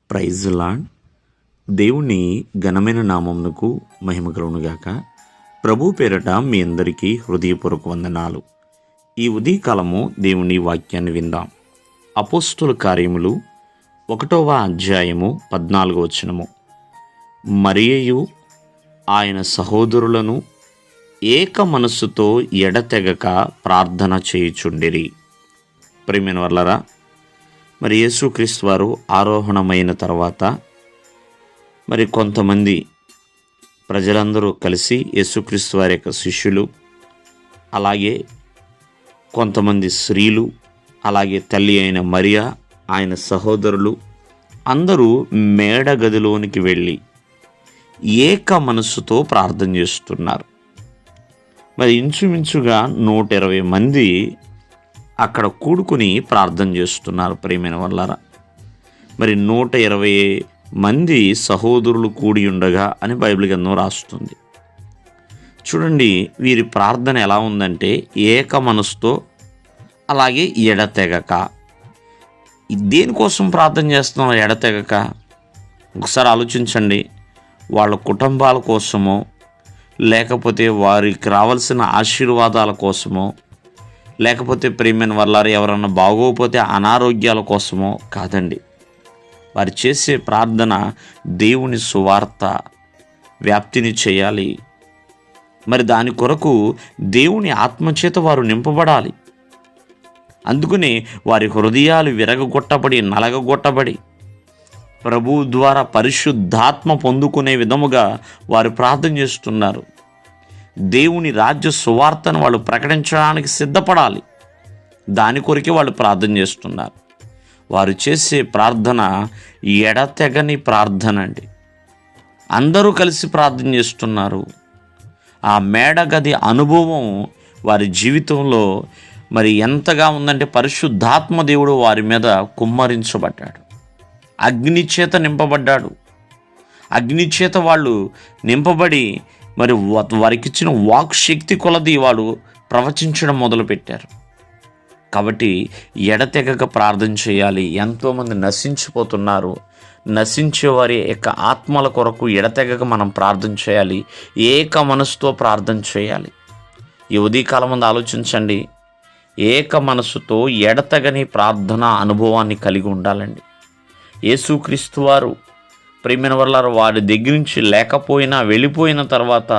Praise lord. దేవుని ఘనమైన నామమునకు మహిమ కలుగునుగాక. ప్రభు పేరట మీ అందరికీ హృదయపూర్వక వందనాలు. ఈ ఉదయకాలము దేవుని వాక్యాన్ని విందాం. అపోస్తుల కార్యములు 1వ అధ్యాయము 14వ వచనము. మరియయు ఆయన సహోదరులను ఏక మనస్సుతో ఎడతెగక ప్రార్థన చేయుచుండిరి. ప్రియమైన వర్లరా, మరి యేసుక్రీస్తు వారు ఆరోహణమైన తర్వాత మరి కొంతమంది ప్రజలందరూ కలిసి యేసుక్రీస్తు వారి యొక్క శిష్యులు, అలాగే కొంతమంది స్త్రీలు, అలాగే తల్లి అయిన మరియా, ఆయన సహోదరులు అందరూ మేడ గదిలోనికి వెళ్ళి ఏక మనస్సుతో ప్రార్థన చేస్తున్నారు. మరి ఇంచుమించుగా 120 మంది అక్కడ కూడుకుని ప్రార్థన చేస్తున్నారు. ప్రియమైన వల్లారా, మరి 120 మంది సహోదరులు కూడి ఉండగా అని బైబిల్ గ్రంథం రాస్తుంది. చూడండి, వీరి ప్రార్థన ఎలా ఉందంటే ఏక మనసుతో, అలాగే ఎడతెగక. దేనికోసం ప్రార్థన చేస్తున్నారు? ఎడతెగక. ఒకసారి ఆలోచించండి. వాళ్ళ కుటుంబాల కోసమో, లేకపోతే వారికి రావాల్సిన ఆశీర్వాదాల కోసమో, లేకపోతే ప్రియమైన వల్లారు ఎవరన్నా బాగోకపోతే అనారోగ్యాల కోసమో కాదండి. వారు చేసే ప్రార్థన దేవుని సువార్త వ్యాప్తిని చేయాలి. మరి దాని కొరకు దేవుని ఆత్మచేత వారు నింపబడాలి. అందుకనే వారి హృదయాలు విరగగొట్టబడి, నలగగొట్టబడి ప్రభువు ద్వారా పరిశుద్ధాత్మ పొందుకునే విధముగా వారు ప్రార్థన చేస్తున్నారు. దేవుని రాజ్య సువార్తను వాళ్ళు ప్రకటించడానికి సిద్ధపడాలి. దాని కొరకే వాళ్ళు ప్రార్థన చేస్తున్నారు. వారు చేసే ప్రార్థన ఎడతెగని ప్రార్థన అండి. అందరూ కలిసి ప్రార్థన చేస్తున్నారు. ఆ మేడగది అనుభవం వారి జీవితంలో మరి ఎంతగా ఉందంటే, పరిశుద్ధాత్మ దేవుడు వారి మీద కుమ్మరించబడ్డాడు. అగ్ని చేత నింపబడ్డాడు. అగ్ని చేత వాళ్ళు నింపబడి మరి వారికి ఇచ్చిన వాక్ శక్తి కొలది వాళ్ళు ప్రవచించడం మొదలుపెట్టారు. కాబట్టి ఎడతెగక ప్రార్థన చేయాలి. ఎంతోమంది నశించిపోతున్నారు. నశించే వారి యొక్క ఆత్మల కొరకు ఎడతెగక మనం ప్రార్థన చేయాలి. ఏక మనసుతో ప్రార్థన చేయాలి. ఈ ఉదయకాలం ముందు ఆలోచించండి. ఏక మనసుతో ఎడతెగని ప్రార్థన అనుభవాన్ని కలిగి ఉండాలండి. యేసుక్రీస్తు వారు ప్రియమైన వల్లారు వారి దగ్గర నుంచి లేకపోయినా వెళ్ళిపోయిన తర్వాత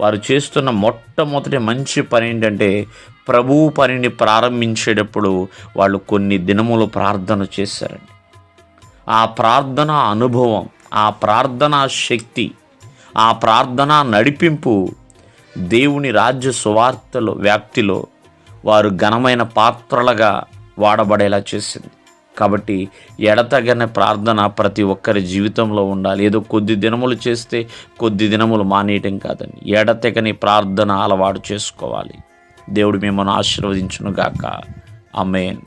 వారు చేస్తున్న మొట్టమొదటి మంచి పని ఏంటంటే, ప్రభువు పనిని ప్రారంభించేటప్పుడు వాళ్ళు కొన్ని దినములు ప్రార్థన చేశారండి. ఆ ప్రార్థన అనుభవం, ఆ ప్రార్థనా శక్తి, ఆ ప్రార్థనా నడిపింపు దేవుని రాజ్య సువార్తలో వ్యాప్తిలో వారు ఘనమైన పాత్రలుగా వాడబడేలా చేసింది. కాబట్టి ఎడతెగని ప్రార్థన ప్రతి ఒక్కరి జీవితంలో ఉండాలి. ఏదో కొద్ది దినములు చేస్తే కొద్ది దినములు మానేయటం కాదండి. ఎడతెగని ప్రార్థన అలవాటు చేసుకోవాలి. దేవుడు మిమ్మల్ని ఆశీర్వదించును గాక. ఆమేన్.